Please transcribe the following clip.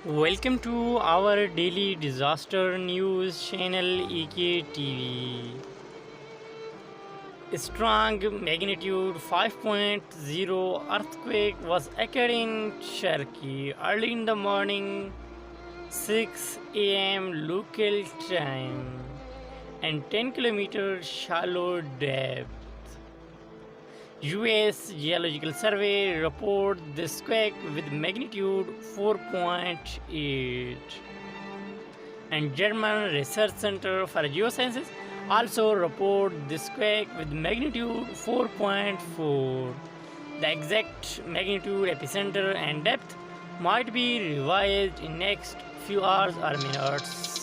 Welcome to our daily disaster news channel EKTV. A strong magnitude 5.0 earthquake was occurred in Turkey early in the morning, 6 a.m. local time, and 10 kilometers shallow depth. US Geological Survey report this quake with magnitude 4.8, and German Research Center for Geosciences also report this quake with magnitude 4.4. The exact magnitude, epicenter and depth might be revised in next few hours or minutes.